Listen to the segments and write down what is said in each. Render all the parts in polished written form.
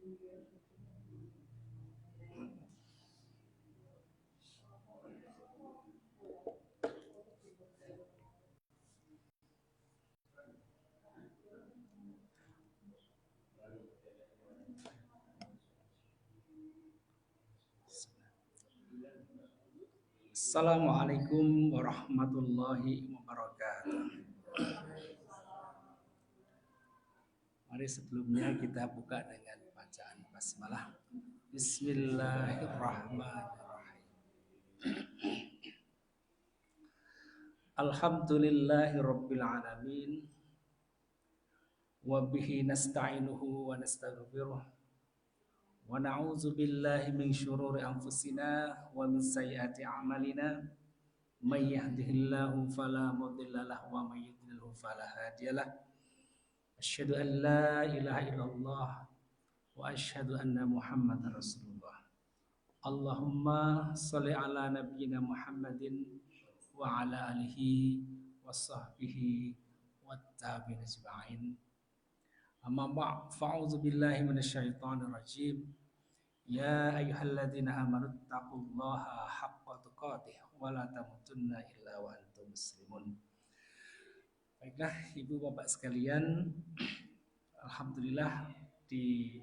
Assalamualaikum warahmatullahi wabarakatuh. Mari sebelumnya kita buka dengan bacaan basmalah. Bismillahirrahmanirrahim. Alhamdulillahirabbil alamin. Wa bihi nasta'inuhu wa nastaghfiruh. Wa na'udzu billahi min syururi anfusina wa min sayyiati a'malina. May yahdihillahu fala mudilla lahu wa may yudlilhu fala hadiyalah. Asyhadu an la ilaha illallah wa asyhadu anna Muhammadar Rasulullah. Allahumma shalli ala nabiyyina Muhammadin wa ala alihi wa sahbihi wa tabi'in ajma'in. Amma ba'd, fa'udzu billahi minasyaitonir rajim. Ya ayyuhalladzina amanu taqullaha haqqa tuqatih wa la tamutunna illa wa antum muslimun. Baiklah Ibu Bapak sekalian, alhamdulillah di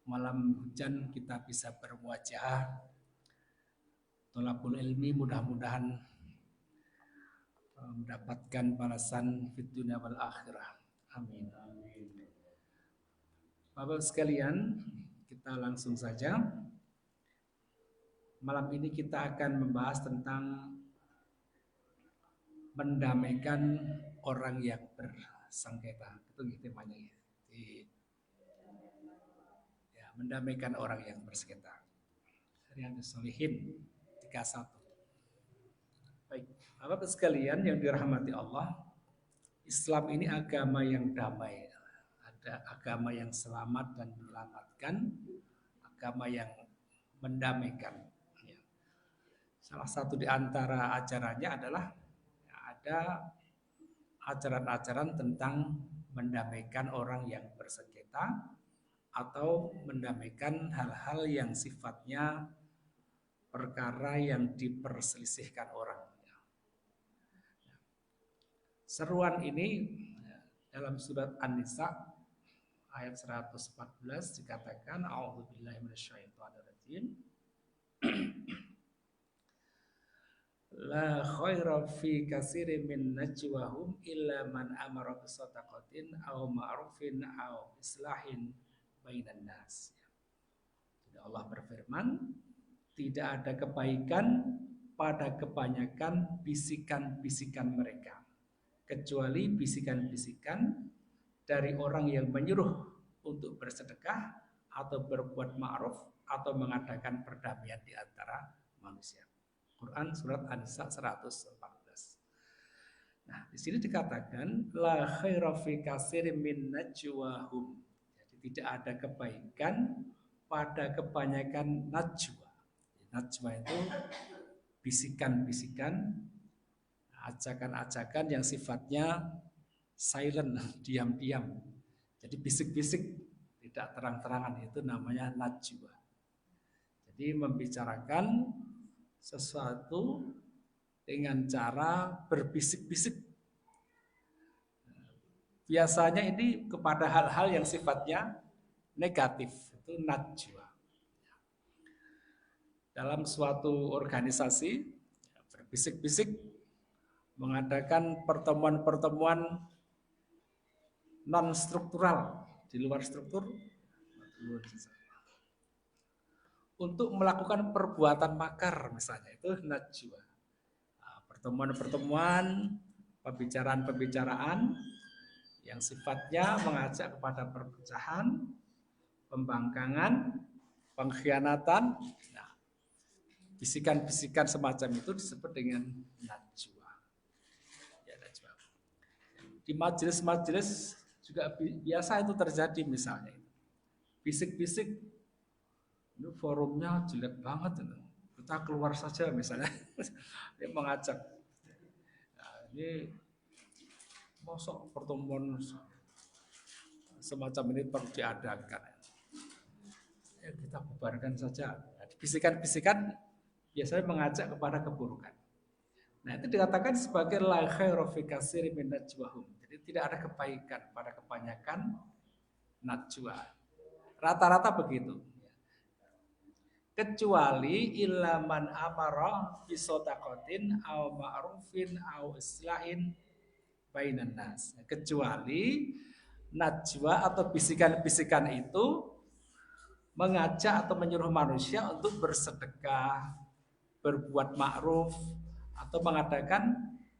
malam hujan kita bisa bermuajah tholabul ilmi, mudah-mudahan mendapatkan balasan fid dunya wal akhirah. Amin. Bapak sekalian, kita langsung saja. Malam ini kita akan membahas tentang mendamaikan orang yang bersengketa. Itu temanya. Ya, mendamaikan orang yang bersengketa. Riyadhus Shalihin 31. Baik, Bapak sekalian yang dirahmati Allah, Islam ini agama yang damai. Ada agama yang selamat dan menyelamatkan, agama yang mendamaikan. Ya. Salah satu di antara ajarannya adalah ada ajaran-ajaran tentang mendamaikan orang yang bersengketa atau mendamaikan hal-hal yang sifatnya perkara yang diperselisihkan orang. Seruan ini dalam surat An-Nisa ayat 114 dikatakan a'udzubillahi minasyaitonirrajim. La khaira fi katsirin min najwahum illa man amara bisadaqatin aw ma'rufin aw islahin bainan nas. Jadi Allah berfirman, tidak ada kebaikan pada kebanyakan bisikan-bisikan mereka, kecuali bisikan-bisikan dari orang yang menyuruh untuk bersedekah atau berbuat ma'ruf atau mengadakan perdamaian di antara manusia. Quran surat An-Nisa 114. Nah, di sini dikatakan la khaira fi katsirin min najwahum. Jadi tidak ada kebaikan pada kebanyakan najwa. Najwa itu bisikan-bisikan, ajakan-ajakan yang sifatnya silent, diam-diam. Jadi bisik-bisik, tidak terang-terangan, itu namanya najwa. Jadi membicarakan sesuatu dengan cara berbisik-bisik. Biasanya ini kepada hal-hal yang sifatnya negatif, itu najwa. Dalam suatu organisasi berbisik-bisik, mengadakan pertemuan-pertemuan non struktural di luar struktur untuk melakukan perbuatan makar, misalnya itu najwa. Nah, pertemuan-pertemuan, pembicaraan-pembicaraan yang sifatnya mengajak kepada perpecahan, pembangkangan, pengkhianatan. Nah, bisikan-bisikan semacam itu disebut dengan najwa. Ya, najwa. Di majelis-majelis juga biasa itu terjadi, misalnya bisik-bisik, ini forumnya jelek banget, kita keluar saja misalnya. Dia mengajak, nah, ini mosok pertemuan semacam ini perlu diadakan. Ayo kita bubarkan saja. Bisikan-bisikan biasanya mengajak kepada keburukan. Nah, itu dikatakan sebagai la khairu fi katsirin min najwahum. Jadi tidak ada kebaikan pada kebanyakan najwa. Rata-rata begitu. Kecuali ilaman amara bisodaqatin au ma'rufin au islahin bainan nas. Kecuali najwa atau bisikan-bisikan itu mengajak atau menyuruh manusia untuk bersedekah, berbuat ma'ruf, atau mengadakan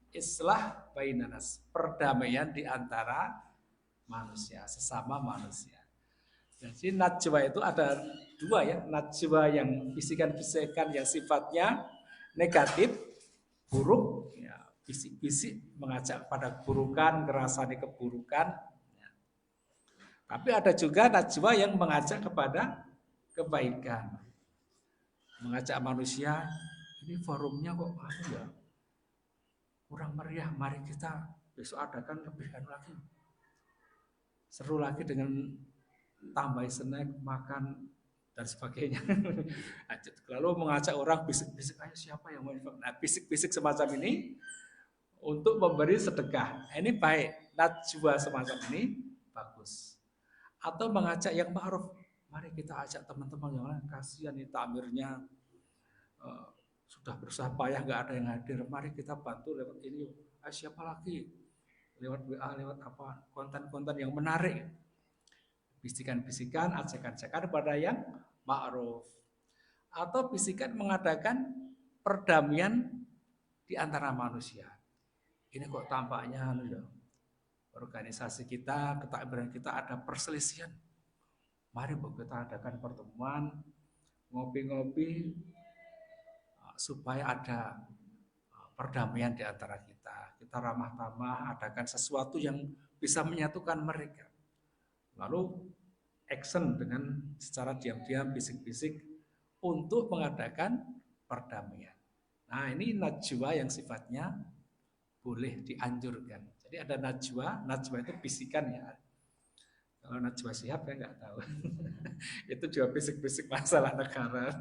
islah bainanas, perdamaian di antara manusia, sesama manusia. Jadi najwa itu ada dua ya, najwa yang bisikan-bisikan yang sifatnya negatif, buruk, ya, bisik-bisik mengajak pada keburukan, ngerasani keburukan. Ya. Tapi ada juga najwa yang mengajak kepada kebaikan, mengajak manusia. Ini forumnya kok ya kurang meriah, mari kita besok adakan lebih lagi, seru lagi dengan tambah snack, makan dan sebagainya. Lalu mengajak orang bisik-bisik, ayo siapa yang mau infak? Nah, bisik-bisik semacam ini untuk memberi sedekah. Ini baik, najwa semacam ini bagus. Atau mengajak yang ma'ruf, mari kita ajak teman-teman yang lain, kasihan nih tamirnya sudah berusaha payah nggak ada yang hadir, mari kita bantu lewat ini. Siapa lagi? Lewat WA, lewat apa? Konten-konten yang menarik. Bisikan-bisikan, ajakan-ajakan kepada yang ma'ruf. Atau bisikan mengadakan perdamaian di antara manusia. Ini kok tampaknya organisasi kita, ketakbiran kita ada perselisihan. Mari kita adakan pertemuan, ngopi-ngopi, supaya ada perdamaian di antara kita. Kita ramah tamah, adakan sesuatu yang bisa menyatukan mereka. Lalu action dengan secara diam-diam, bisik-bisik untuk mengadakan perdamaian. Nah, ini najwa yang sifatnya boleh dianjurkan. Jadi ada najwa itu bisikan ya. Kalau najwa Shihab saya nggak tahu. Itu juga bisik-bisik masalah negara.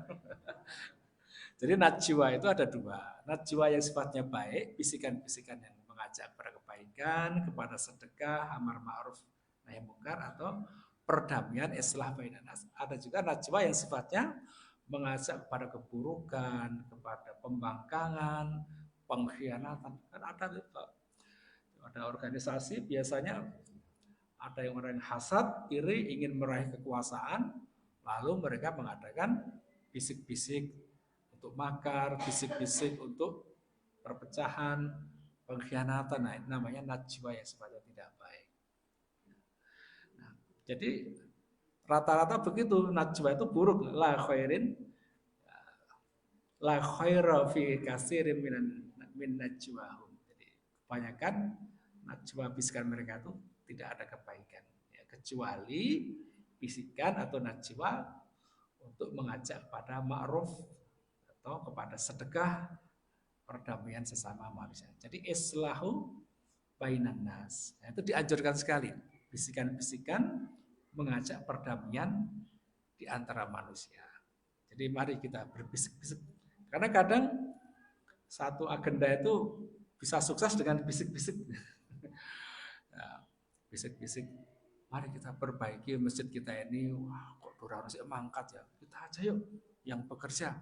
Jadi najwa itu ada dua. Najwa yang sifatnya baik, bisikan-bisikan yang mengajak kepada kebaikan, kepada sedekah, amar ma'ruf nahi munkar, atau perdamaian islah bainan nas. Ada juga najwa yang sifatnya mengajak kepada keburukan, kepada pembangkangan, pengkhianatan. Kan ada organisasi biasanya ada yang orang hasad, iri, ingin meraih kekuasaan, lalu mereka mengadakan bisik-bisik untuk makar, bisik-bisik untuk perpecahan, pengkhianatan. Nah, itu namanya najwa yang sifatnya tidak baik. Nah, jadi rata-rata begitu, najwa itu buruk. La khaira fi katsirin min najwahum. Jadi kebanyakan najwa bisikan mereka itu tidak ada kebaikan. Ya, kecuali bisikan atau najwa untuk mengajak pada ma'ruf atau kepada sedekah, perdamaian sesama manusia. Jadi islahu bainan nas. Nah, itu dianjurkan sekali. Bisikan-bisikan mengajak perdamaian di antara manusia. Jadi mari kita berbisik-bisik. Karena kadang satu agenda itu bisa sukses dengan bisik-bisik. Nah, bisik-bisik. Mari kita perbaiki masjid kita ini. Wah, kok dorang harus mangkat ya. Kita aja yuk yang bekerja.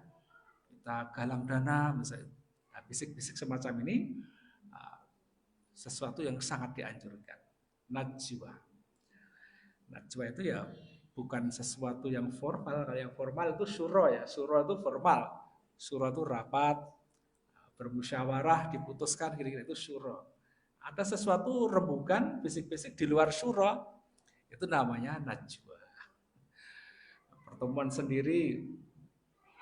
Kita galang dana misalnya. Nah, bisik-bisik semacam ini sesuatu yang sangat dianjurkan. Najwa itu ya bukan sesuatu yang formal. Kalau yang formal itu syuro ya. Syuro itu formal. Syuro itu rapat, bermusyawarah, diputuskan, kira-kira itu syuro. Ada sesuatu rembukan, bisik-bisik di luar syuro, itu namanya najwa. Pertemuan sendiri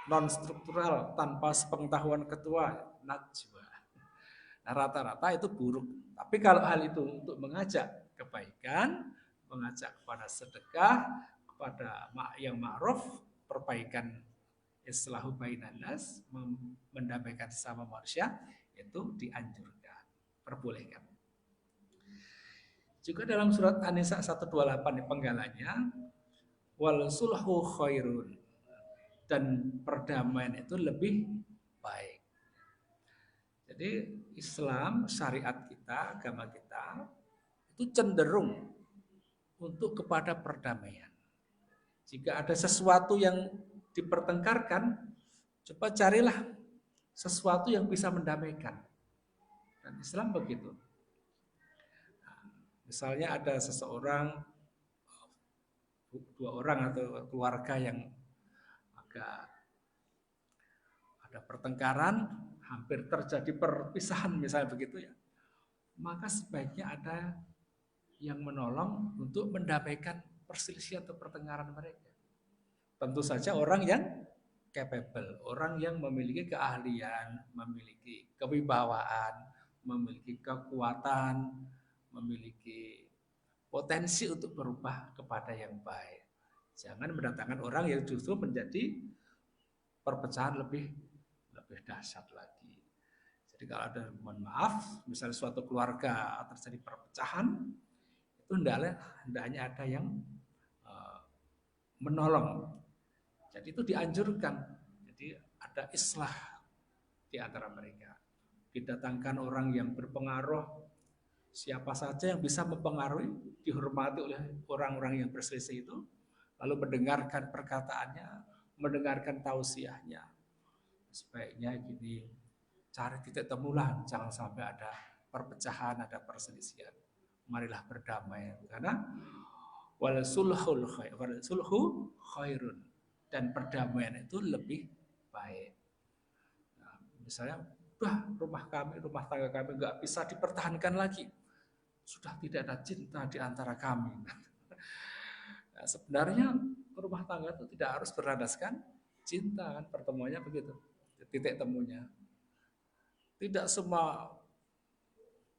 non-struktural, tanpa sepengetahuan ketua, najwa. Nah, rata-rata itu buruk. Tapi kalau hal itu untuk mengajak kebaikan, mengajak kepada sedekah, kepada yang ma'ruf, perbaikan islahu bainan nas, mendamaikan sesama manusia, itu dianjurkan, perbolehkan. Juga dalam surat An-Nisa 128 penggalanya, wal sulhu khairun, dan perdamaian itu lebih baik. Jadi Islam, syariat kita, agama kita itu cenderung untuk kepada perdamaian. Jika ada sesuatu yang dipertengkarkan, coba carilah sesuatu yang bisa mendamaikan. Dan Islam begitu. Misalnya ada seseorang, dua orang atau keluarga yang agak ada pertengkaran, hampir terjadi perpisahan misalnya begitu ya, maka sebaiknya ada yang menolong untuk mendamaikan perselisihan atau pertengkaran mereka. Tentu saja orang yang capable, orang yang memiliki keahlian, memiliki kewibawaan, memiliki kekuatan, memiliki potensi untuk berubah kepada yang baik. Jangan mendatangkan orang yang justru menjadi perpecahan lebih dahsyat lagi. Jadi kalau ada, mohon maaf, misalnya suatu keluarga terjadi perpecahan, itu hendaknya ada yang menolong. Jadi itu dianjurkan. Jadi ada islah di antara mereka. Didatangkan orang yang berpengaruh, siapa saja yang bisa mempengaruhi, dihormati oleh orang-orang yang berselisih itu, lalu mendengarkan perkataannya, mendengarkan tausiahnya. Sebaiknya gini, cari titik temulah, jangan sampai ada perpecahan, ada perselisihan. Marilah berdamai, karena wal sulhu khairun, dan perdamaian itu lebih baik. Nah, misalnya, rumah tangga kami nggak bisa dipertahankan lagi, sudah tidak ada cinta di antara kami. Nah, sebenarnya rumah tangga itu tidak harus berlandaskan cinta, kan pertemuannya begitu, titik temunya. Tidak semua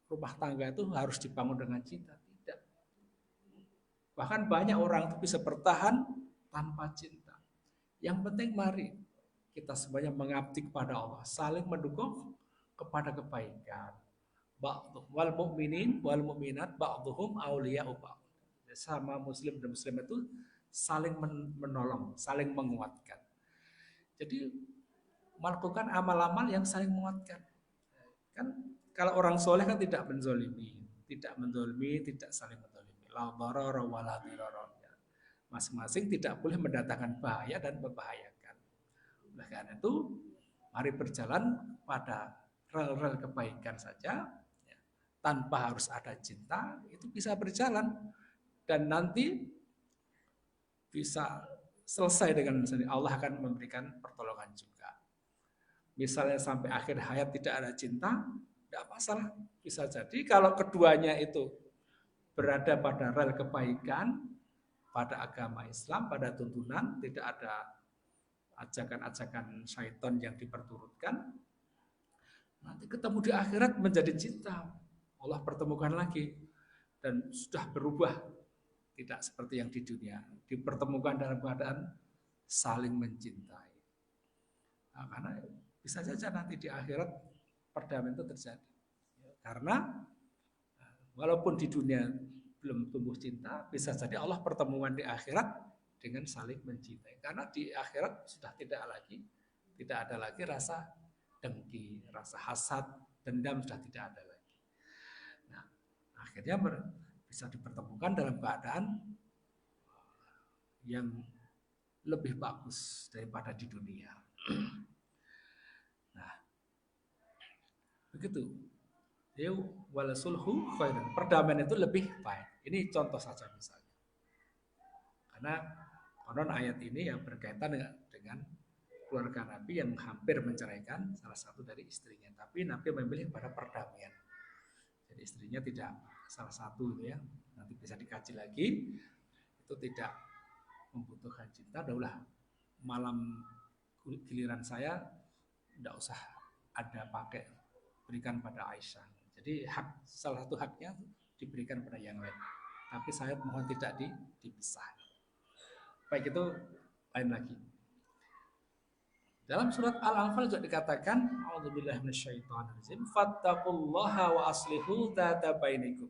rumah tangga itu harus dibangun dengan cinta, tidak. Bahkan banyak orang itu bisa bertahan tanpa cinta. Yang penting mari kita semuanya mengabdi kepada Allah, saling mendukung kepada kebaikan. Wal mu'minin wal mu'minat ba'dhuhum awliya'u ba'd. Sama muslim dan muslim itu saling menolong, saling menguatkan. Jadi melakukan amal-amal yang saling menguatkan. Kan kalau orang soleh kan tidak menzolimi, tidak saling menzolimi. La darara wa la dirara. Masing-masing tidak boleh mendatangkan bahaya dan membahayakan. Oleh karena itu, mari berjalan pada rel-rel kebaikan saja, ya, tanpa harus ada cinta, itu bisa berjalan dan nanti bisa selesai dengan Allah akan memberikan pertolongan juga. Misalnya sampai akhir hayat tidak ada cinta, tidak masalah. Bisa jadi kalau keduanya itu berada pada rel kebaikan, pada agama Islam, pada tuntunan, tidak ada ajakan-ajakan syaitan yang diperturutkan, nanti ketemu di akhirat menjadi cinta. Allah pertemukan lagi dan sudah berubah, tidak seperti yang di dunia, dipertemukan dalam keadaan saling mencintai. Nah, karena bisa saja nanti di akhirat perdamaian itu terjadi. Karena walaupun di dunia belum tumbuh cinta, bisa jadi Allah pertemuan di akhirat dengan saling mencintai. Karena di akhirat sudah tidak ada lagi rasa dengki, rasa hasad, dendam sudah tidak ada lagi. Nah, akhirnya bisa dipertemukan dalam keadaan yang lebih bagus daripada di dunia. Nah, begitu. Wal sulhu khairun. Perdamaian itu lebih baik. Ini contoh saja misalnya. Karena konon ayat ini yang berkaitan dengan keluarga Nabi yang hampir menceraikan salah satu dari istrinya. Tapi Nabi memilih pada perdamaian. Jadi istrinya tidak salah satu itu ya. Nanti bisa dikaji lagi. Itu tidak membutuhkan cinta. Udahlah malam giliran saya tidak usah ada pakai berikan pada Aisyah. Jadi salah satu haknya diberikan pada yang lain. Tapi saya mohon tidak dipisah. Baik, itu lain lagi. Dalam surat Al-Anfal juga dikatakan, a'udzubillahi minasyaitonirrajim, fattaqullaha wa aslihu dzata bainikum.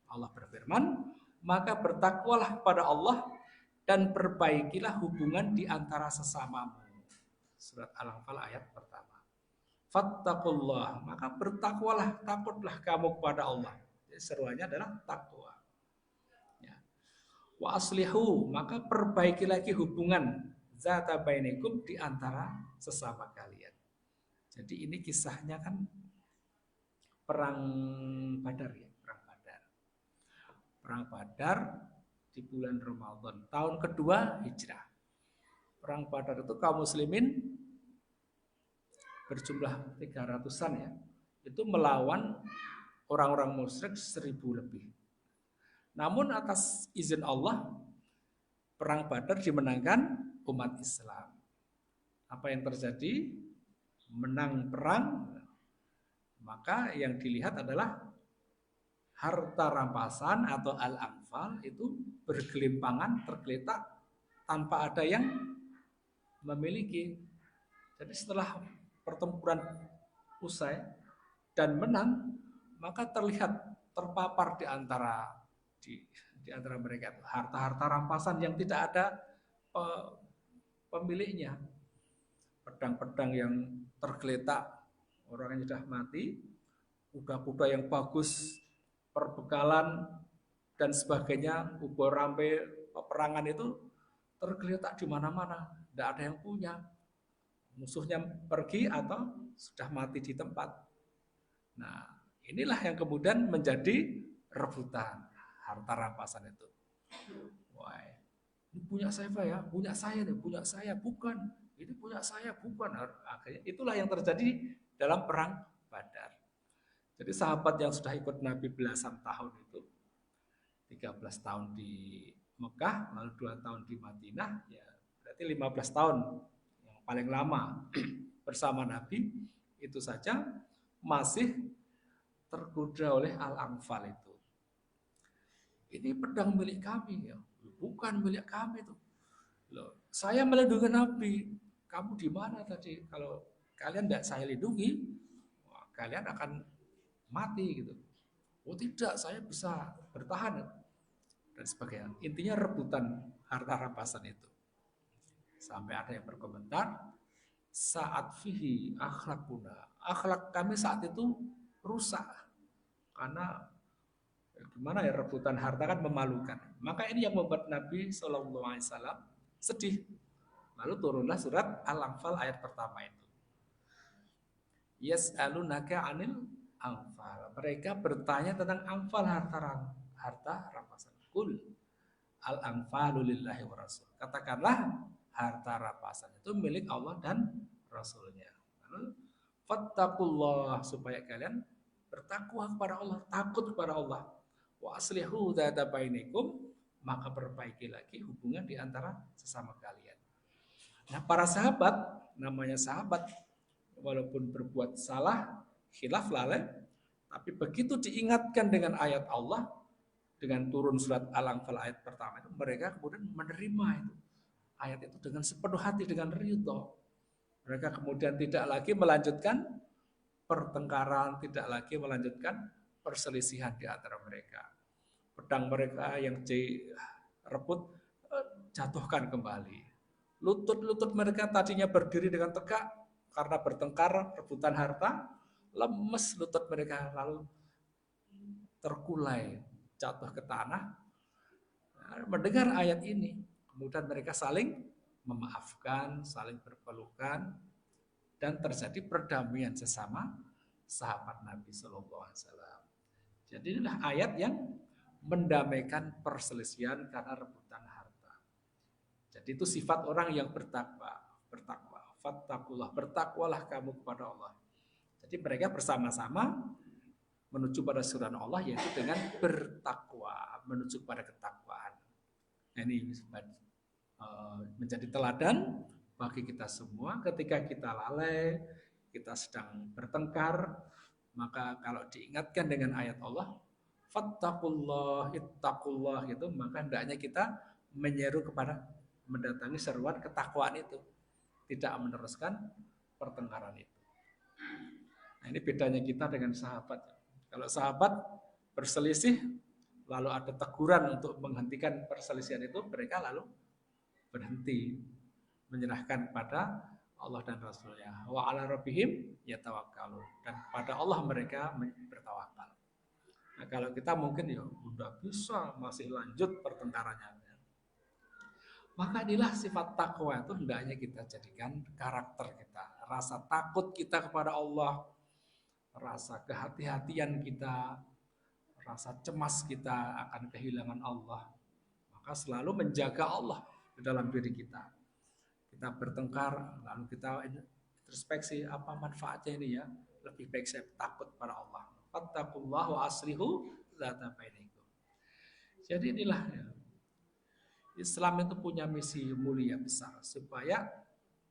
Allah berfirman, maka bertakwalah pada Allah dan perbaikilah hubungan di antara sesamamu. Surat Al-Anfal ayat pertama. Fattaqullah, maka bertakwalah, takutlah kamu kepada Allah. Jadi seruannya adalah takwa. Ya. Wa aslihu, maka perbaiki lagi hubungan zata bainikum di antara sesama kalian. Jadi ini kisahnya kan perang Badar ya, perang Badar. Perang Badar di bulan Ramadan, tahun kedua Hijrah. Perang Badar itu kaum muslimin berjumlah 300-an ya. Itu melawan orang-orang musyrik 1000 lebih. Namun atas izin Allah, perang Badar dimenangkan umat Islam. Apa yang terjadi? Menang perang, maka yang dilihat adalah harta rampasan atau al-anfal itu bergelimpangan, tergeletak tanpa ada yang memiliki. Jadi setelah pertempuran usai dan menang, maka terlihat terpapar di antara mereka itu harta-harta rampasan yang tidak ada pemiliknya. Pedang-pedang yang tergeletak, orang yang sudah mati, kuda-kuda yang bagus, perbekalan dan sebagainya, ubah rampe peperangan itu tergeletak di mana-mana, tidak ada yang punya. Musuhnya pergi atau sudah mati di tempat. Nah, inilah yang kemudian menjadi rebutan harta rampasan itu. Wah, ini punya saya ya, punya saya nih, punya saya bukan. Ini punya saya bukan. Akhirnya itulah yang terjadi dalam perang Badar. Jadi sahabat yang sudah ikut Nabi belasan tahun itu, 13 tahun di Mekah, lalu 2 tahun di Madinah, ya berarti 15 tahun yang paling lama bersama Nabi, itu saja masih tergoda oleh Al-Anfal itu. Ini pedang milik kami ya, bukan milik kami tuh. Loh, saya melindungi Nabi. Kamu di mana tadi? Kalau kalian tidak saya lindungi, kalian akan mati gitu. Oh tidak, saya bisa bertahan dan sebagainya. Intinya rebutan harta rampasan itu. Sampai ada yang berkomentar, saat fihi akhlakuna, akhlak kami saat itu rusak karena gimana ya, rebutan harta kan memalukan. Maka ini yang membuat Nabi SAW sedih. Lalu turunlah surat Al-Anfal ayat pertama itu. Yas'alunaka 'anil anfal. Mereka bertanya tentang anfal, harta rampasan. Qul al-anfalu lillahi wa rasul. Katakanlah harta rampasan itu milik Allah dan Rasulnya. Lalu fattaqullah, supaya kalian bertakwa kepada Allah, takut kepada Allah. Wa aslihu dzata bainikum, maka perbaiki lagi hubungan di antara sesama kalian. Nah, para sahabat, namanya sahabat, walaupun berbuat salah, khilaf lalai, tapi begitu diingatkan dengan ayat Allah, dengan turun surat Al-Anfal ayat pertama itu, mereka kemudian menerima itu ayat itu dengan sepenuh hati, dengan ridho. Mereka kemudian tidak lagi melanjutkan pertengkaran, tidak lagi melanjutkan perselisihan di antara mereka. Pedang mereka yang direbut, jatuhkan kembali. Lutut-lutut mereka tadinya berdiri dengan tegak karena bertengkar, rebutan harta, lemes lutut mereka, lalu terkulai, jatuh ke tanah. Mendengar ayat ini, kemudian mereka saling memaafkan, saling berpelukan, dan terjadi perdamaian sesama sahabat Nabi SAW. Jadi inilah ayat yang mendamaikan perselisihan karena rebutan harta. Jadi itu sifat orang yang bertakwa. Fattakullah, bertakwalah kamu kepada Allah. Jadi mereka bersama-sama menuju pada surah Allah, yaitu dengan bertakwa, menuju pada ketakwaan. Nah, ini menjadi teladan bagi kita semua. Ketika kita lalai, kita sedang bertengkar, maka kalau diingatkan dengan ayat Allah, fattakullah, ittaqullah, gitu, maka hendaknya kita menyeru kepada mendatangi seruan ketakwaan itu, tidak meneruskan pertengkaran itu. Nah, ini bedanya kita dengan sahabat. Kalau sahabat berselisih, lalu ada teguran untuk menghentikan perselisihan itu, mereka lalu berhenti, menyerahkan kepada Allah dan Rasulnya. Wa ala rabbihim yatawakkalun, dan pada Allah mereka bertawakal. Nah, kalau kita mungkin ya udah bisa masih lanjut pertengkarannya. Maka inilah sifat takwa itu hendaknya kita jadikan karakter kita. Rasa takut kita kepada Allah, rasa kehati-hatian kita, rasa cemas kita akan kehilangan Allah. Maka selalu menjaga Allah di dalam diri kita. Kita bertengkar, lalu kita introspeksi, apa manfaatnya ini ya? Lebih baik saya takut pada Allah. Fattaqullaha wa aslihu dzata bainakum. Jadi inilah ya, Islam itu punya misi mulia besar supaya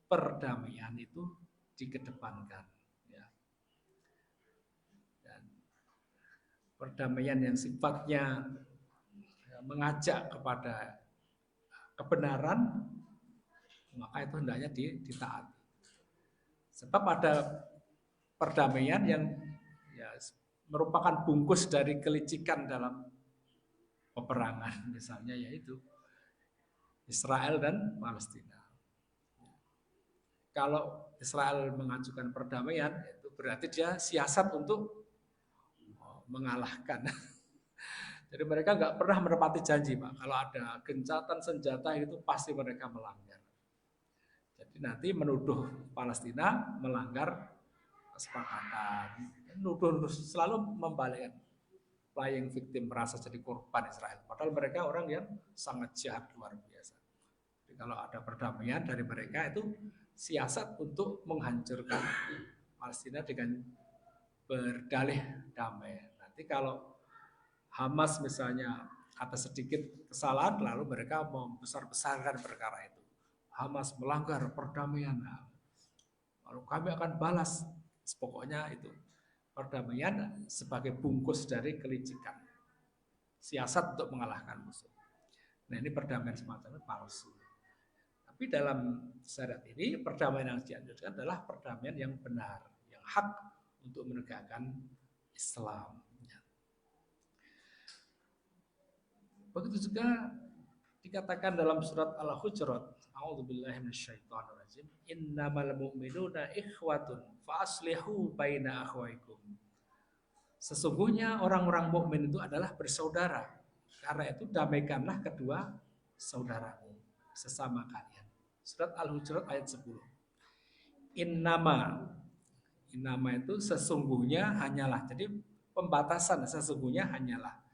perdamaian itu dikedepankan. Ya. Dan perdamaian yang sifatnya mengajak kepada kebenaran, maka itu hendaknya ditaati. Sebab ada perdamaian yang ya, merupakan bungkus dari kelicikan dalam peperangan, misalnya yaitu Israel dan Palestina. Kalau Israel mengajukan perdamaian, itu berarti dia siasat untuk mengalahkan. Jadi mereka nggak pernah menepati janji, Pak. Kalau ada gencatan senjata itu pasti mereka melanggar. Jadi nanti menuduh Palestina melanggar kesepakatan, menuduh selalu membalikkan, playing victim, merasa jadi korban Israel. Padahal mereka orang yang sangat jahat luar biasa. Jadi kalau ada perdamaian dari mereka itu siasat untuk menghancurkan Palestina dengan berdalih damai. Nanti kalau Hamas misalnya ada sedikit kesalahan, lalu mereka membesar-besarkan perkara itu. Hamas melanggar perdamaian, lalu kami akan balas. Pokoknya itu perdamaian sebagai bungkus dari kelicikan, siasat untuk mengalahkan musuh. Nah, ini perdamaian semacam palsu. Tapi dalam syariat ini perdamaian yang dianjurkan adalah perdamaian yang benar, yang hak untuk menegakkan Islam. Begitu juga dikatakan dalam surat Al-Hujurat, A'udzubillahi minasyaitonirrajim, innamal mu'minuna ikhwatun fa aslihu baina akhwaikum. Sesungguhnya orang-orang mukmin itu adalah bersaudara. Karena itu damaikanlah kedua saudaramu sesama kalian. Surat Al-Hujurat ayat 10. Innama itu sesungguhnya hanyalah. Jadi pembatasan sesungguhnya hanyalah.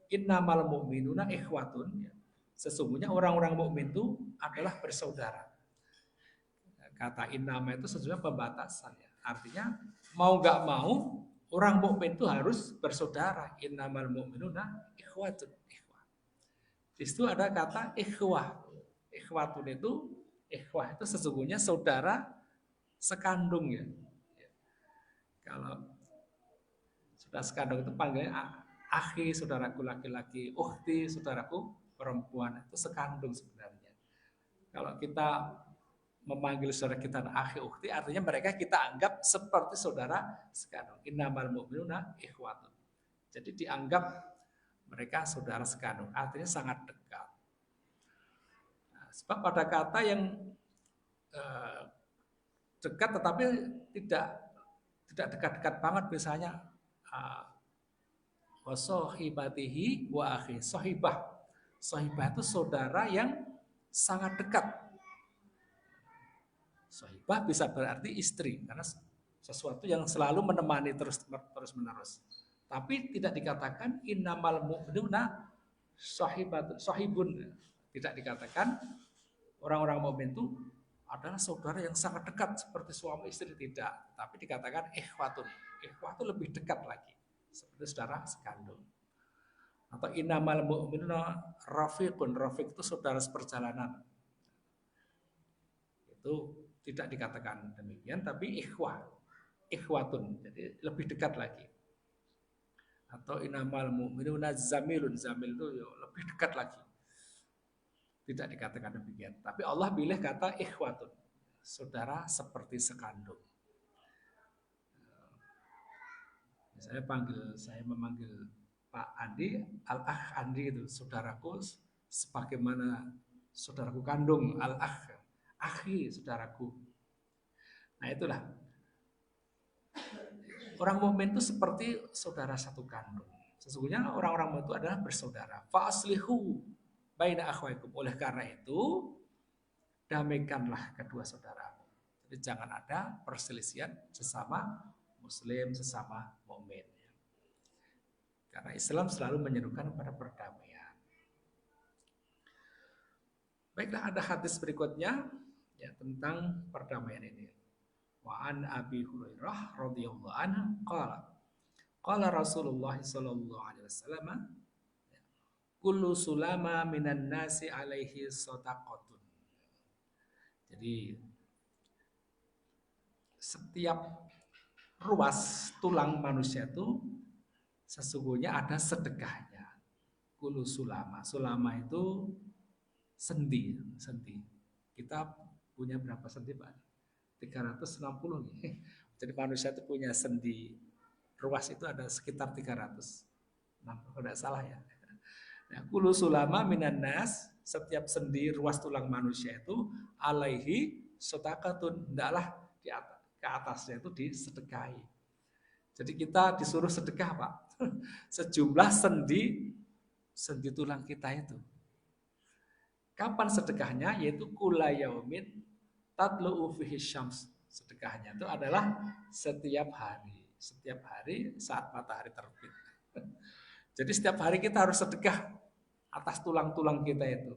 Innamal mu'minuna ikhwatun. Sesungguhnya orang-orang mukmin itu adalah bersaudara. Kata innama itu sesungguhnya pembatasan ya. Artinya mau nggak mau orang mukmin itu harus bersaudara. Innamal mu'minuna ikhwatun. Di situ ada kata ikhwah. Ikhwatun ikhwah itu sesungguhnya saudara sekandung ya. Kalau sudah sekandung itu panggilnya akhi, saudaraku laki-laki, ukhti, saudaraku perempuan, itu sekandung sebenarnya. Kalau kita memanggil saudara kita akhi, ukhti, artinya mereka kita anggap seperti saudara sekandung. Innamal mu'minuna ikhwatun. Jadi dianggap mereka saudara sekandung, artinya sangat dekat. Nah, sebab pada kata yang dekat tetapi tidak dekat-dekat banget, misalnya wasohibatihi wa akhi. Sohibah itu saudara yang sangat dekat. Sohibah bisa berarti istri, karena sesuatu yang selalu menemani terus menerus. Tapi tidak dikatakan innamal mu'minuna sohibun. Tidak dikatakan orang-orang mukmin itu adalah saudara yang sangat dekat seperti suami istri, tidak. Tapi dikatakan ikhwatun. Ikhwah itu lebih dekat lagi, seperti saudara sekandung. Atau innamal mu'minuna rafiqun. Rafiq itu saudara seperjalanan. Itu tidak dikatakan demikian, tapi ikhwatun, jadi lebih dekat lagi. Atau innamal mu'minuna zamilun. Zamil itu lebih dekat lagi. Tidak dikatakan demikian. Tapi Allah pilih kata ikhwatun, saudara seperti sekandung. Saya memanggil Pak Andi, Al-Akh Andi itu saudaraku sebagaimana saudaraku kandung, al-akh, akhi, saudaraku. Nah itulah, orang mukmin itu seperti saudara satu kandung. Sesungguhnya orang-orang mukmin itu adalah bersaudara. Fa aslihu baina akhwaikum. Oleh karena itu, damaikanlah kedua saudaramu. Jadi jangan ada perselisihan sesama muslim, sesama mukmin. Karena Islam selalu menyerukan pada perdamaian. Baiklah, ada hadis berikutnya ya tentang perdamaian ini. Wa an Abi Hurairah radhiyallahu anhu qala Rasulullah sallallahu alaihi wasallam kullu sulama minan nasi alaihi shadaqatun. Jadi setiap ruas tulang manusia itu sesungguhnya ada sedekahnya. Kullu sulama. Sulama itu sendi. Kita punya berapa sendi, Pak? 360 nih. Jadi manusia itu punya sendi ruas itu ada sekitar 300. Nah, kalau tidak salah ya. Nah, kullu sulama minan nas, setiap sendi ruas tulang manusia itu alaihi shadaqatun, hendaklah di atas, ke atasnya itu disedekahi. Jadi kita disuruh sedekah, Pak. Sejumlah sendi tulang kita itu. Kapan sedekahnya? Yaitu kula yaumin tatlu'u fihi syams. Sedekahnya itu adalah setiap hari. Setiap hari saat matahari terbit. Jadi setiap hari kita harus sedekah atas tulang-tulang kita itu.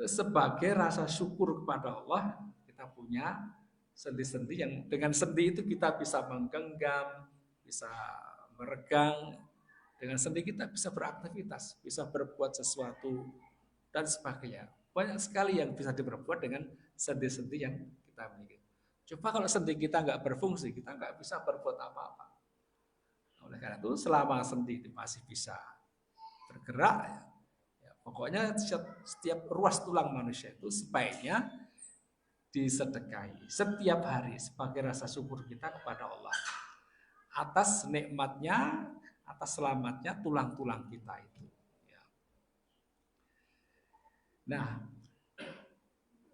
Sebagai rasa syukur kepada Allah, kita punya sendi-sendi yang dengan sendi itu kita bisa menggenggam, bisa meregang. Dengan sendi kita bisa beraktivitas, bisa berbuat sesuatu, dan sebagainya. Banyak sekali yang bisa diperbuat dengan sendi-sendi yang kita miliki. Coba kalau sendi kita nggak berfungsi, kita nggak bisa berbuat apa-apa. Oleh karena itu, selama sendi itu masih bisa bergerak, ya, pokoknya setiap ruas tulang manusia itu sebaiknya disedekahi setiap hari sebagai rasa syukur kita kepada Allah atas nikmatnya, atas selamatnya tulang-tulang kita itu. Nah,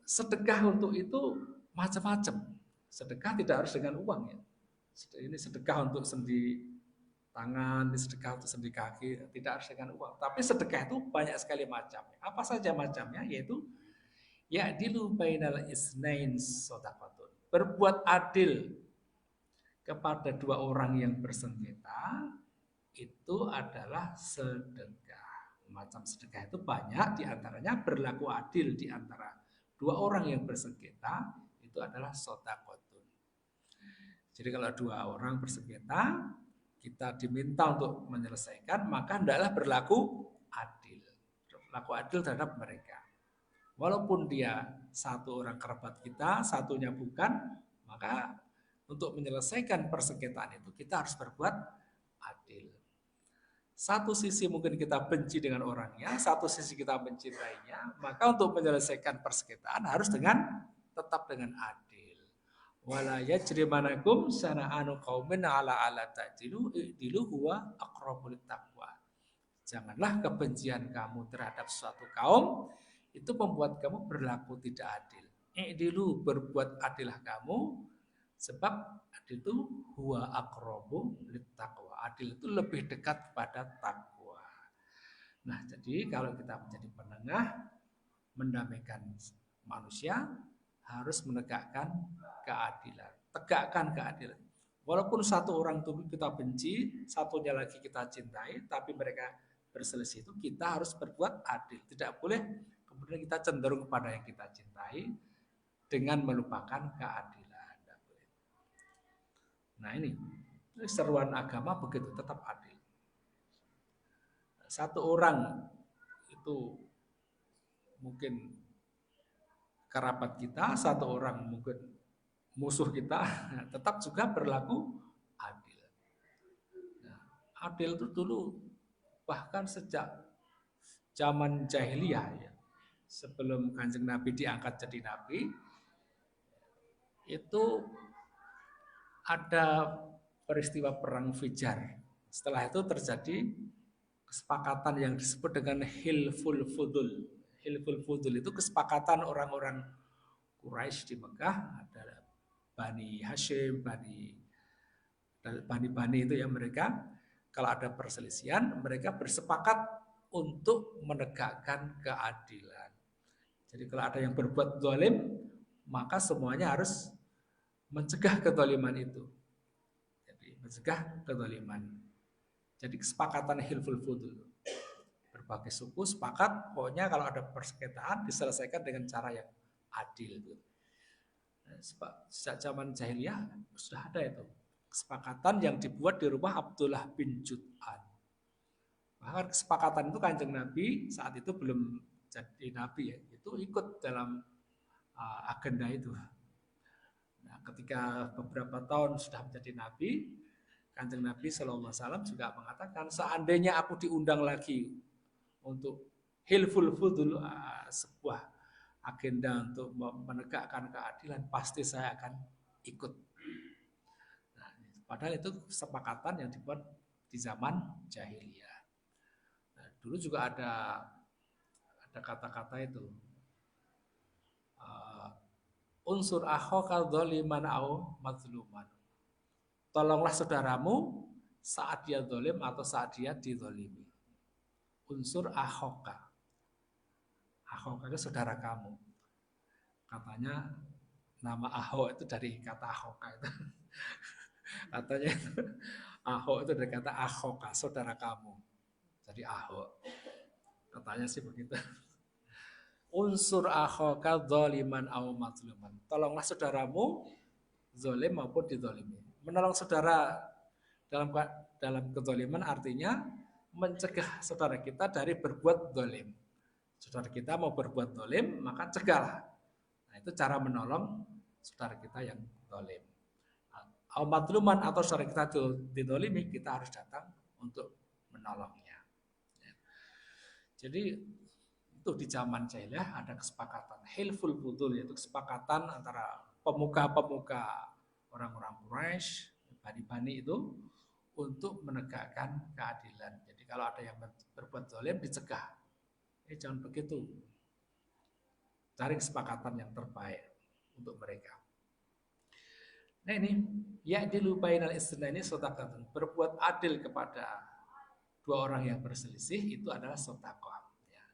sedekah untuk itu macam-macam. Sedekah tidak harus dengan uang ya. Ini sedekah untuk sendi tangan, ini sedekah untuk sendi kaki, tidak harus dengan uang. Tapi sedekah itu banyak sekali macamnya. Apa saja macamnya? Yaitu ya'dilu bainal isnain shadaqatun. Berbuat adil kepada dua orang yang bersengketa itu adalah sedekah. Macam sedekah itu banyak, diantaranya berlaku adil di antara dua orang yang bersengketa itu adalah shadaqatun. Jadi kalau dua orang bersengketa, kita diminta untuk menyelesaikan, maka hendaklah berlaku adil. Berlaku adil terhadap mereka. Walaupun dia satu orang kerabat kita, satunya bukan, maka untuk menyelesaikan persengketaan itu kita harus berbuat adil. Satu sisi mungkin kita benci dengan orangnya, satu sisi kita mencintainya, maka untuk menyelesaikan persengketaan harus tetap dengan adil. Wala yajrimanakum sana'anu qaumin ala ta'dilu i'dilu huwa aqrabu littaqwa. Janganlah kebencian kamu terhadap suatu kaum itu membuat kamu berlaku tidak adil. I'dilu, berbuat adillah kamu, sebab adil itu huwa aqrabu littaqwa. Adil itu lebih dekat pada takwa. Nah, jadi kalau kita menjadi penengah, mendamaikan manusia, harus menegakkan keadilan. Tegakkan keadilan. Walaupun satu orang itu kita benci, satunya lagi kita cintai, tapi mereka berselisih itu kita harus berbuat adil. Tidak boleh kemudian kita cenderung kepada yang kita cintai dengan melupakan keadilan. Tidak boleh. Nah ini seruan agama begitu, tetap adil. Satu orang itu mungkin kerabat kita, satu orang mungkin musuh kita, tetap juga berlaku adil. Nah, adil itu dulu bahkan sejak zaman jahiliyah ya, sebelum Kanjeng Nabi diangkat jadi Nabi, itu ada peristiwa perang Fijar. Setelah itu terjadi kesepakatan yang disebut dengan Hilful Fudul. Hilful Fudul itu kesepakatan orang-orang Quraisy di Mekah, ada Bani Hashim, Bani itu ya, mereka kalau ada perselisihan mereka bersepakat untuk menegakkan keadilan. Jadi kalau ada yang berbuat zalim, maka semuanya harus mencegah kezaliman itu. Jadi mencegah kezaliman. Jadi kesepakatan Hilful Fudul. Berbagai suku sepakat, pokoknya kalau ada persengketaan diselesaikan dengan cara yang adil. Sejak zaman jahiliyah sudah ada itu kesepakatan yang dibuat di rumah Abdullah bin Jud'an. Bahkan kesepakatan itu Kanjeng Nabi saat itu belum jadi Nabi ya, itu ikut dalam agenda itu. Nah, ketika beberapa tahun sudah menjadi Nabi, Kanjeng Nabi SAW juga mengatakan, seandainya aku diundang lagi untuk Hilful Fudul, sebuah agenda untuk menegakkan keadilan, pasti saya akan ikut. Nah, padahal itu kesepakatan yang dibuat di zaman jahiliyah. Nah, dulu juga ada kata-kata itu, unsur akhaka dzaliman au mazluman. Tolonglah saudaramu saat dia zalim atau saat dia dizalimi. Unsur akhaka. Akhaka itu saudara kamu. Katanya nama Ahok itu dari kata Akhoka itu. Katanya Ahok itu dari kata Akhoka, saudara kamu. Jadi Ahok. Katanya sih begitu. Unsur akhoka dzaliman au mazluman. Tolonglah saudaramu zalim maupun dizalimi. Menolong saudara dalam kezaliman artinya mencegah saudara kita dari berbuat zalim. Saudara kita mau berbuat zalim, maka cegahlah. Nah, itu cara menolong saudara kita yang zalim. Au mazluman atau saudara kita dizalimi, kita harus datang untuk menolongnya. Jadi itu di zaman jahiliyah ada kesepakatan Hilful Fudul, yaitu kesepakatan antara pemuka-pemuka orang-orang Quraisy, bani-bani itu untuk menegakkan keadilan. Jadi kalau ada yang berbuat zalim dicegah. Jangan begitu. Cari kesepakatan yang terbaik untuk mereka. Nah ini, ya'dilu bainal isnaini shadaqatun. Berbuat adil kepada dua orang yang berselisih itu adalah sedekah. Ya.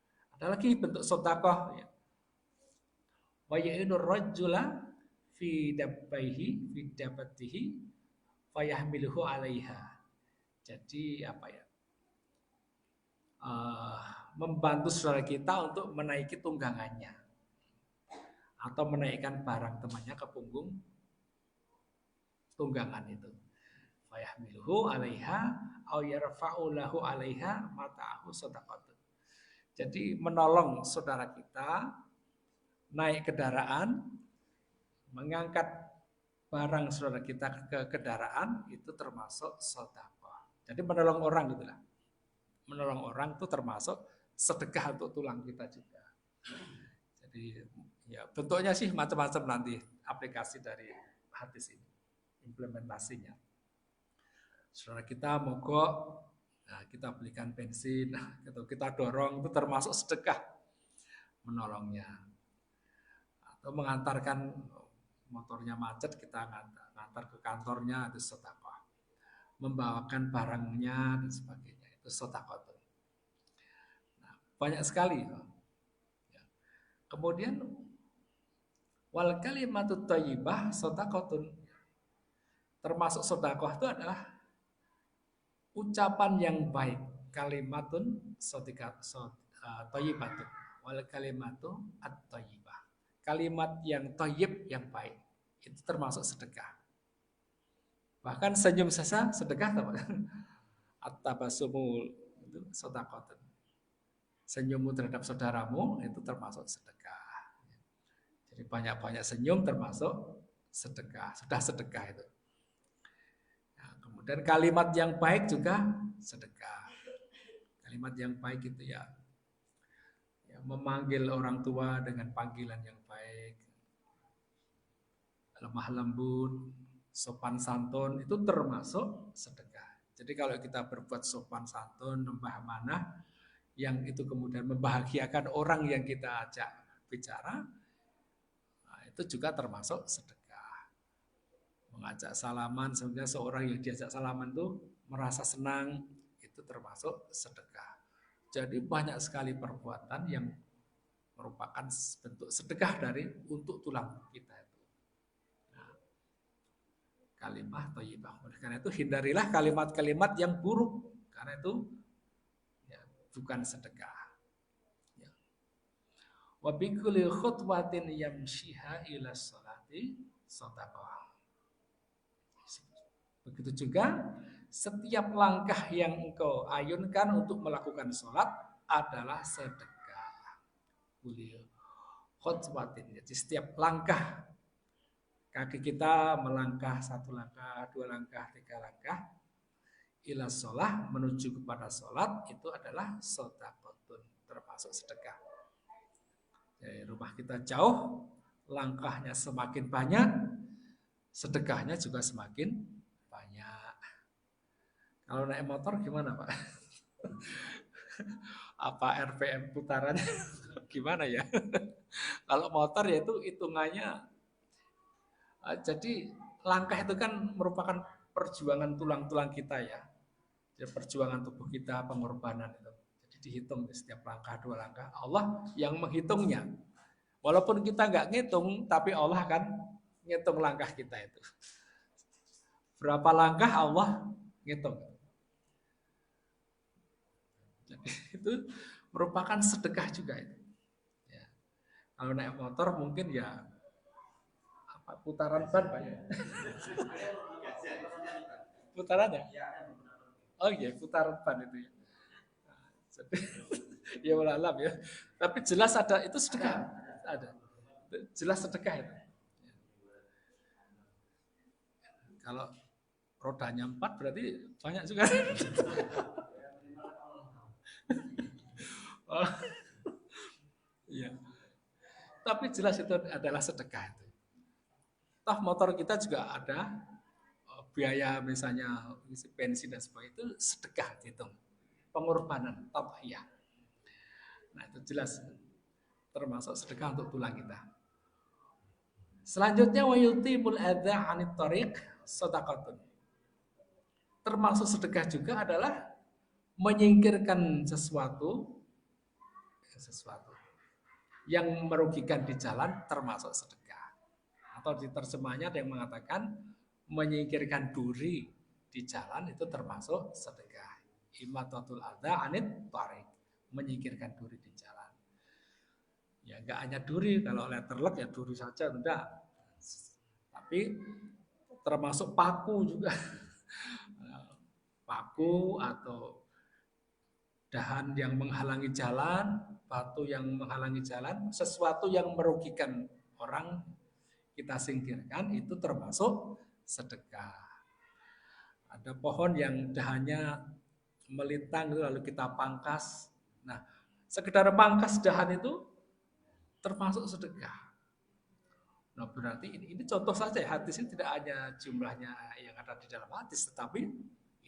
Ada lagi bentuk sedekah ya. Wa ya'inur rajula fi dabbaihi fi dabbatihi fayahmiluhu 'alaiha. Jadi apa ya? Membantu saudara kita untuk menaiki tunggangannya atau menaikkan barang temannya ke punggung tunggangan itu. Fayahmiluhu 'alaiha aw yarfa'u lahu 'alaiha mata'ahu shadaqatun. Jadi menolong saudara kita naik kendaraan, mengangkat barang saudara kita ke kendaraan itu termasuk sedekah. Jadi menolong orang gitulah. Menolong orang itu termasuk sedekah untuk tulang kita juga. Jadi ya bentuknya sih macam-macam nanti aplikasi dari hadis ini, implementasinya. Saudara kita mogok, nah kita belikan bensin, atau kita dorong, itu termasuk sedekah menolongnya. Atau mengantarkan motornya macet, kita ngantar ke kantornya, itu sedekah. Membawakan barangnya dan sebagainya. Itu sedekah. Nah, banyak sekali. Ya. Kemudian wal kalimatut thayyibah sedekahun. Termasuk sedekah itu adalah ucapan yang baik. Kalimatun thayyibatun. Wal kalimatu at-thayyibah. Kalimat yang thayyib yang baik. Itu termasuk sedekah. Bahkan senyum saja sedekah, teman. At-tabassumu itu sedekah. Senyummu terhadap saudaramu itu termasuk sedekah. Jadi banyak-banyak senyum termasuk sedekah. Sudah sedekah itu. Nah, kemudian kalimat yang baik juga sedekah. Kalimat yang baik itu ya memanggil orang tua dengan panggilan yang baik, lemah lembut, sopan santun itu termasuk sedekah. Jadi kalau kita berbuat sopan santun, lembah amanah, yang itu kemudian membahagiakan orang yang kita ajak bicara, nah, itu juga termasuk sedekah. Mengajak salaman sehingga seorang yang diajak salaman itu merasa senang, itu termasuk sedekah. Jadi banyak sekali perbuatan yang merupakan bentuk sedekah dari untuk tulang kita itu. Nah, kalimat thayyibah. Oleh karena itu hindarilah kalimat-kalimat yang buruk, karena itu ya, bukan sedekah. Ya. Wa bi kulli khutwatin yamshiha ila sholati shadaqah. Begitu juga setiap langkah yang engkau ayunkan untuk melakukan sholat adalah sedekah. Kulli khutwatin. Jadi setiap langkah kaki kita melangkah, satu langkah, dua langkah, tiga langkah ila sholat, menuju kepada sholat, itu adalah shadaqatun, termasuk sedekah. Jadi rumah kita jauh, langkahnya semakin banyak, sedekahnya juga semakin banyak. Kalau naik motor gimana Pak? Apa RPM putarannya gimana ya? Kalau motor ya itu hitungannya, jadi langkah itu kan merupakan perjuangan tulang-tulang kita ya. Jadi perjuangan tubuh kita, pengorbanan itu. Jadi dihitung setiap langkah, dua langkah. Allah yang menghitungnya. Walaupun kita nggak ngitung, tapi Allah kan ngitung langkah kita itu. Berapa langkah Allah ngitung. Jadi itu merupakan sedekah juga itu. Ya. Kalau naik motor mungkin ya apa, putaran ban Pak ya. Putaran ya? Oh iya, putaran ban itu ya. Nah, jadi, ya walalam ya. Tapi jelas ada itu sedekah. Ada. Jelas sedekah itu. Kalau rodanya 4 berarti banyak juga. Oh, iya. Tapi jelas itu adalah sedekah itu. Toh motor kita juga ada biaya misalnya isi bensin dan sebagainya, itu sedekah itu. Pengorbanan, tadhiyah. Nah, itu jelas termasuk sedekah untuk tulang kita. Selanjutnya wa yutimul adza 'anit thariq shadaqatun. Termasuk sedekah juga adalah menyingkirkan sesuatu yang merugikan di jalan, termasuk sedekah. Atau di terjemahnya ada yang mengatakan menyingkirkan duri di jalan itu termasuk sedekah. Imatatul adza 'anit thariq, menyingkirkan duri di jalan. Ya enggak hanya duri, kalau letterlock ya duri saja enggak. Tapi termasuk paku juga. Paku atau dahan yang menghalangi jalan, batu yang menghalangi jalan, sesuatu yang merugikan orang kita singkirkan, itu termasuk sedekah. Ada pohon yang dahannya melintang lalu kita pangkas. Nah, sekedar pangkas dahan itu termasuk sedekah. Nah, berarti ini contoh saja ya, hadis ini tidak hanya jumlahnya yang ada di dalam hadis, tetapi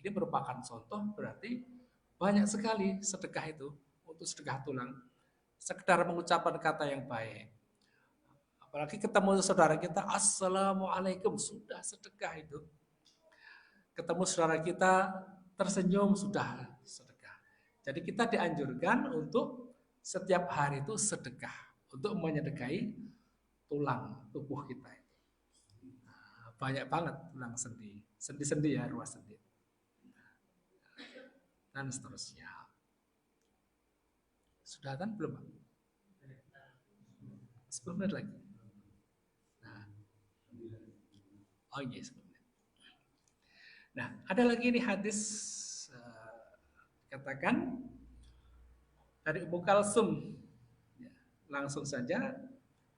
ini merupakan contoh, berarti banyak sekali sedekah itu. Untuk sedekah tulang, sekedar mengucapkan kata yang baik. Apalagi ketemu saudara kita, assalamualaikum, sudah sedekah itu. Ketemu saudara kita, tersenyum, sudah sedekah. Jadi kita dianjurkan untuk setiap hari itu sedekah, untuk menyedekahi tulang tubuh kita itu. Nah, banyak banget tulang sendi, sendi-sendi ya, ruas sendi. Dan seterusnya. Sudah kan belum? 10 menit lagi. Nah. Oh iya, 10 menit. Nah, ada lagi nih hadis katakan dari Ummu Kalsum. Langsung saja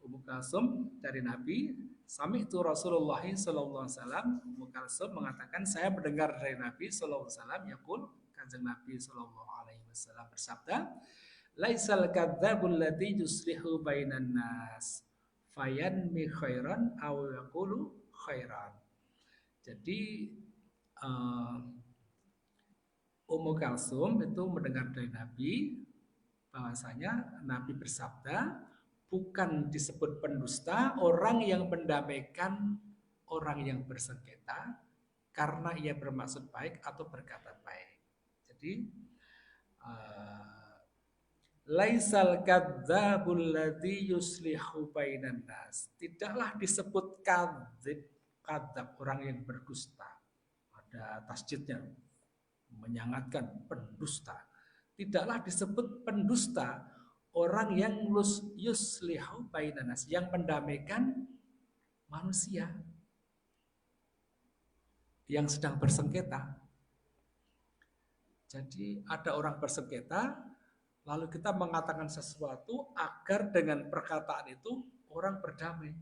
Ummu Kalsum dari Nabi, sami'tu Rasulullah sallallahu alaihi wasallam. Ummu Kalsum mengatakan, saya mendengar dari Nabi sallallahu alaihi wasallam yaqul, Kanjeng Nabi sallallahu alaihi wasallam bersabda, laisal kadzdzabul ladzi yuslihu bainan nas fayanmi khairan aw yaqulu khairan. Jadi Ummu Kalsum itu mendengar dari Nabi, bahwasanya Nabi bersabda, bukan disebut pendusta orang yang mendamaikan orang yang bersengketa karena ia bermaksud baik atau berkata baik. Jadi laisal kadzabul ladzi yuslihu bainan nas. Tidaklah disebut kadzab orang yang berdusta. Ada tasjidnya menyangatkan pendusta. Tidaklah disebut pendusta orang yang yuslihu bainan nas, yang mendamaikan manusia yang sedang bersengketa. Jadi ada orang bersengketa, lalu kita mengatakan sesuatu agar dengan perkataan itu orang berdamai.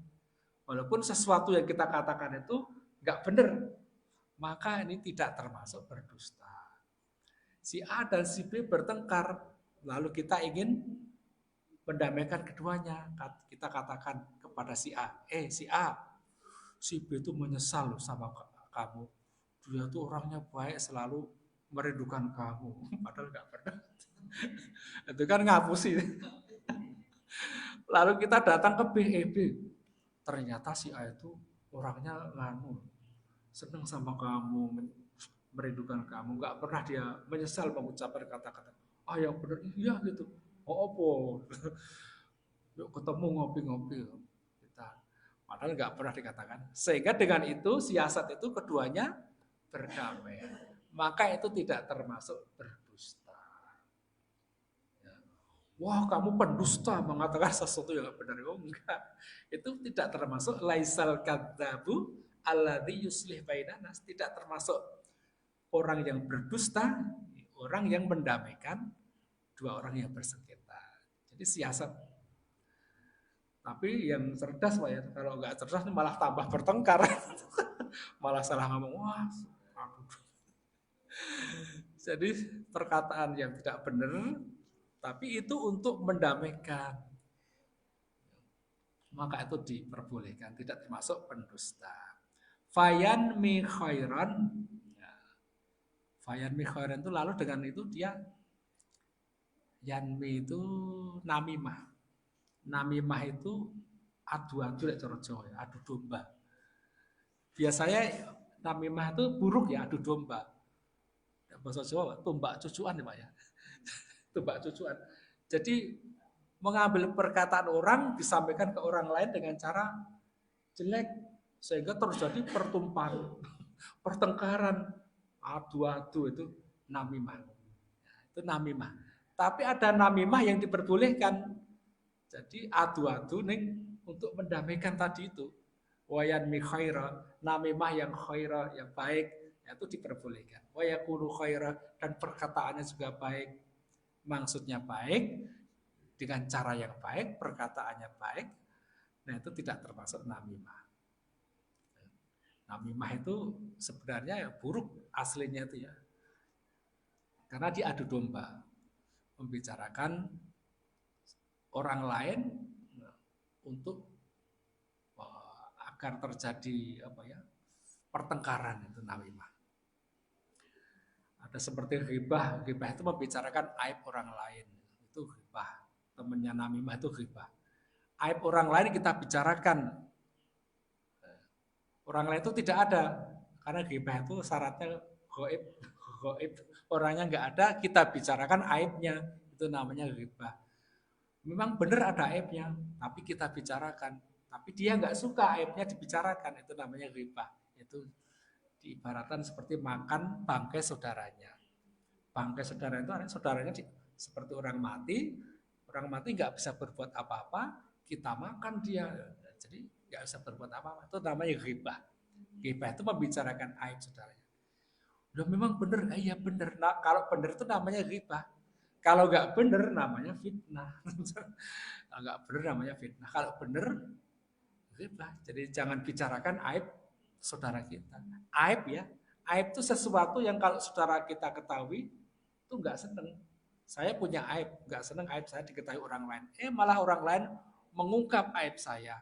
Walaupun sesuatu yang kita katakan itu nggak benar, maka ini tidak termasuk berdusta. Si A dan si B bertengkar, lalu kita ingin mendamaikan keduanya. Kita katakan kepada si A, si A, si B itu menyesal sama kamu. Dia tuh orangnya baik, selalu merindukan kamu. Padahal nggak pernah. Itu kan ngapusi. Lalu kita datang ke B, ternyata si A itu orangnya senang sama kamu, merindukan kamu, nggak pernah dia menyesal mengucapkan kata-kata yang benar, iya gitu. Apa? Yuk ketemu ngopi-ngopi kita. Padahal nggak pernah dikatakan. Sehingga dengan itu siasat itu keduanya berdamai. Maka itu tidak termasuk berdusta. Ya. Wah, kamu pendusta mengatakan sesuatu yang benar. Oh, enggak. Itu tidak termasuk laisal kadzabu alladzi yuslih bainan nas. Tidak termasuk orang yang berdusta, orang yang mendamaikan dua orang yang bersengketa. Jadi siasat. Tapi yang cerdas Pak ya, kalau nggak cerdas malah tambah bertengkar. Malah salah ngomong. Wah, aduh. Jadi perkataan yang tidak benar, tapi itu untuk mendamaikan. Maka itu diperbolehkan, tidak termasuk pendusta. Fayan mi khairan. Fayan mi khairan itu lalu dengan itu dia yanmi itu namimah. Namimah itu adu-adu cara Jawa, adu domba. Biasanya namimah itu buruk ya, adu domba. Bahasa Jawa tumbak cucuan ya Pak ya. Tumbak cucuan. Jadi mengambil perkataan orang disampaikan ke orang lain dengan cara jelek sehingga terjadi pertumpahan, pertengkaran, adu-adu itu namimah. Itu namimah. Tapi ada namimah yang diperbolehkan. Jadi adu-adu nih untuk mendamaikan tadi itu. Wayan mi khaira, namimah yang khaira, yang baik, itu diperbolehkan. Wayakunu khaira, dan perkataannya juga baik. Maksudnya baik, dengan cara yang baik, perkataannya baik. Nah itu tidak termasuk namimah. Namimah itu sebenarnya ya buruk aslinya itu ya. Karena diadu domba. Membicarakan orang lain untuk agar terjadi pertengkaran, itu namimah. Ada seperti ghibah. Ghibah itu membicarakan aib orang lain. Itu ghibah. Temannya namimah itu ghibah. Aib orang lain kita bicarakan. Orang lain itu tidak ada. Karena ghibah itu syaratnya ghaib. Orangnya nggak ada, kita bicarakan aibnya. Itu namanya ghibah. Memang benar ada aibnya, tapi kita bicarakan. Tapi dia nggak suka aibnya dibicarakan, itu namanya ghibah. Itu diibaratkan seperti makan bangkai saudaranya. Bangkai saudara itu saudaranya seperti orang mati nggak bisa berbuat apa-apa, kita makan dia, jadi nggak bisa berbuat apa-apa. Itu namanya ghibah. Ghibah itu membicarakan aib saudaranya. Udah memang benar, iya benar. Nah, kalau benar itu namanya ghibah. Kalau nggak benar namanya fitnah. Nggak benar namanya fitnah. Kalau benar ghibah. Jadi jangan bicarakan aib saudara kita. Aib ya. Aib itu sesuatu yang kalau saudara kita ketahui itu nggak seneng. Saya punya aib, nggak seneng aib saya diketahui orang lain. Malah orang lain mengungkap aib saya.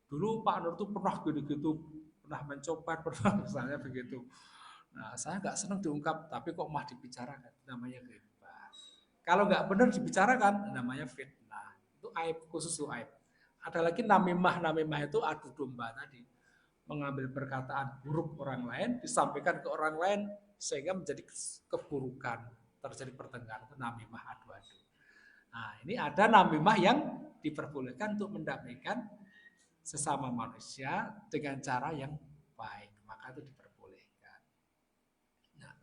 Dulu Pak Nur tuh pernah gitu-gitu, pernah mencopet, pernah misalnya begitu. Nah, saya nggak seneng diungkap, tapi kok mah dibicarakan, namanya ghibah. Kalau nggak benar dibicarakan, namanya fitnah. Itu aib, khusus itu aib. Ada lagi namimah. Namimah itu adu domba tadi. Mengambil perkataan buruk orang lain, disampaikan ke orang lain, sehingga menjadi keburukan. Terjadi pertengkaran, itu namimah adu-adu. Nah, ini ada namimah yang diperbolehkan untuk mendamaikan sesama manusia dengan cara yang baik. Maka itu diperbolehkan. Nah,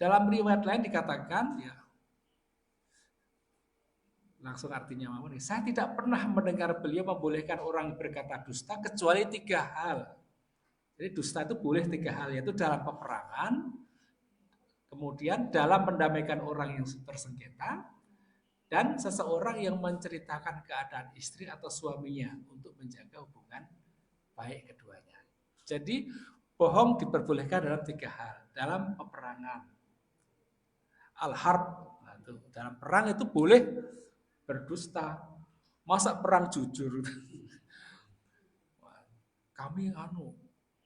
dalam riwayat lain dikatakan, ya, langsung artinya mau nih, saya tidak pernah mendengar beliau membolehkan orang berkata dusta kecuali 3 hal. Jadi dusta itu boleh 3 hal, yaitu dalam peperangan, kemudian dalam mendamaikan orang yang bersengketa, dan seseorang yang menceritakan keadaan istri atau suaminya untuk menjaga hubungan baik keduanya. Jadi bohong diperbolehkan dalam 3 hal. Dalam peperangan, al-harb, nah, dalam perang itu boleh berdusta. Masa perang jujur? Kami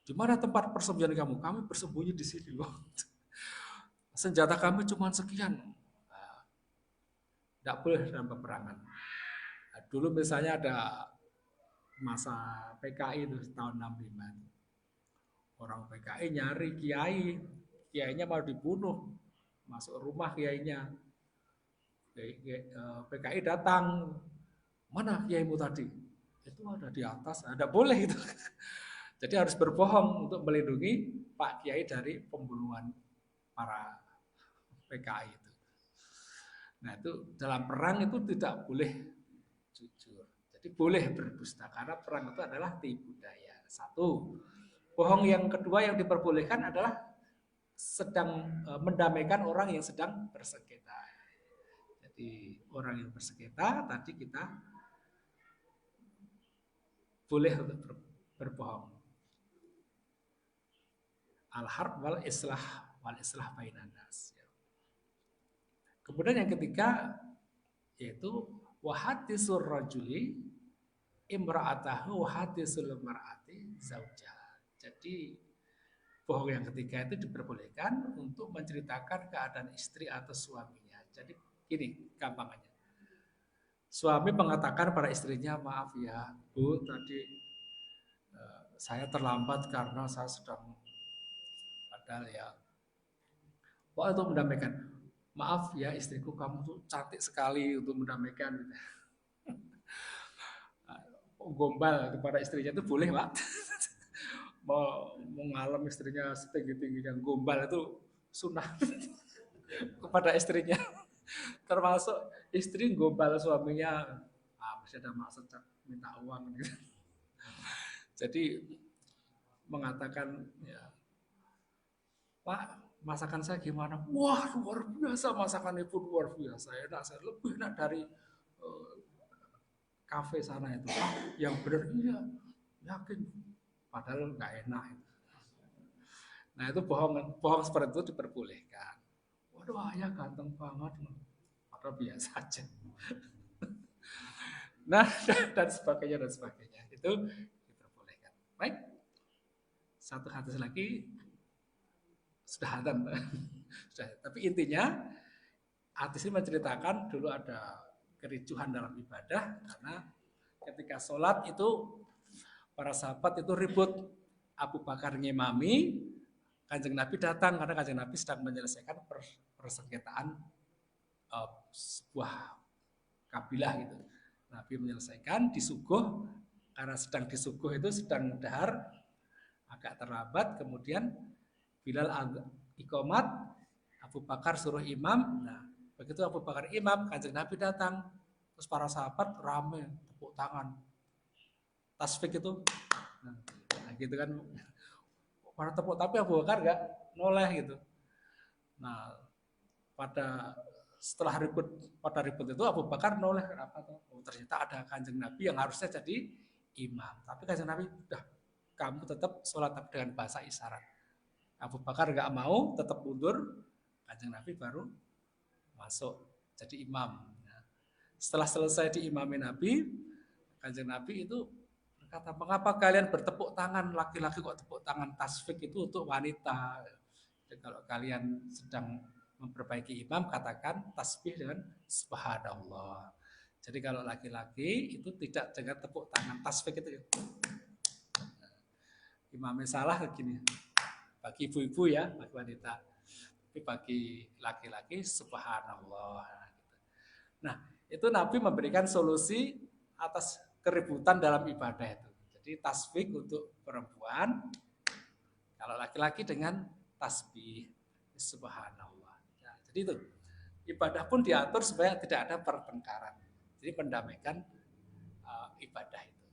di mana tempat persembunyian kamu? Kami bersembunyi di sini loh. Senjata kami cuma sekian. Tidak boleh dalam peperangan. Nah, dulu misalnya ada masa PKI itu tahun 65. Orang PKI nyari kiai, kiainya mau dibunuh, masuk rumah kiainya. PKI datang, mana kiaimu tadi? Itu ada di atas, ada boleh itu. Jadi harus berbohong untuk melindungi Pak Kiai dari pembunuhan para PKI itu. Nah itu dalam perang itu tidak boleh jujur. Jadi boleh berdusta karena perang itu adalah tipu daya. Satu. Bohong yang kedua yang diperbolehkan adalah sedang mendamaikan orang yang sedang bersengketa. Jadi orang yang bersengketa tadi kita boleh untuk berbohong. Al-harb wal islah bainan nas. Kemudian yang ketiga yaitu wahadisur rajuli imra'atahu wahadisul mar'ati zaujah. Jadi bohong yang ketiga itu diperbolehkan untuk menceritakan keadaan istri atau suaminya. Jadi gini gampangannya. Suami mengatakan pada istrinya, maaf ya Bu, tadi saya terlambat karena saya sedang padahal ya. Wah itu mendamaikan. Maaf ya istriku, kamu tuh cantik sekali untuk mendamaikan. Gombal kepada istrinya itu boleh Pak. Mau mengalam istrinya setinggi-tingginya gombal itu sunnah kepada istrinya. Termasuk istri gombal suaminya, masih ada maksud minta uang gitu. Jadi mengatakan ya, Pak masakan saya gimana? Wah luar biasa, masakan ibu luar biasa, enak, saya lebih enak dari kafe sana itu. Yang benar iya, yakin, padahal nggak enak. Nah itu bohong seperti itu diperbolehkan. Waduh ayah ganteng banget, padahal biasa aja. Nah dan sebagainya itu diperbolehkan. Baik, satu hadis lagi sudah ada. Tapi intinya hadis ini menceritakan dulu ada kericuhan dalam ibadah karena ketika sholat itu para sahabat itu ribut. Abu Bakar ngimami, Kanjeng Nabi datang karena Kanjeng Nabi sedang menyelesaikan persengketaan sebuah kabilah gitu. Nabi menyelesaikan, disuguh, karena sedang disuguh itu sedang dahar, agak terlambat, kemudian Bilal iqamat, Abu Bakar suruh imam. Nah, begitu Abu Bakar imam, Kanjeng Nabi datang, terus para sahabat rame, tepuk tangan, tasfik itu, nah gitu kan, pada tepuk, tapi Abu Bakar nggak noleh gitu. Nah, setelah ribut itu Abu Bakar noleh, kenapa tuh? Oh, ternyata ada Kanjeng Nabi yang harusnya jadi imam, tapi Kanjeng Nabi udah, kamu tetap sholat dengan bahasa isyarat. Abu Bakar nggak mau, tetap mundur. Kanjeng Nabi baru masuk jadi imam. Nah, setelah selesai diimami Nabi, Kanjeng Nabi itu berkata, mengapa kalian bertepuk tangan, laki-laki kok tepuk tangan, tasfik itu untuk wanita. Jadi kalau kalian sedang memperbaiki imam katakan tasbih dengan subhanallah. Jadi kalau laki-laki itu tidak dengan tepuk tangan tasbih itu. Imamnya salah begini. Bagi ibu-ibu ya, bagi wanita. Tapi bagi laki-laki subhanallah. Nah, itu Nabi memberikan solusi atas keributan dalam ibadah itu. Jadi tasbih untuk perempuan, kalau laki-laki dengan tasbih subhanallah. Ya, jadi itu ibadah pun diatur supaya tidak ada pertengkaran. Jadi mendamaikan ibadah itu.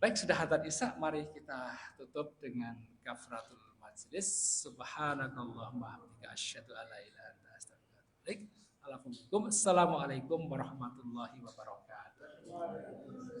Baik, sudah hadzan isya, mari kita tutup dengan kafaratul majlis. Subhanakallahumma hamdika asyhadu an la ilaha illa anta astaghfiruka wa atubu ilaik. Assalamualaikum warahmatullahi wabarakatuh.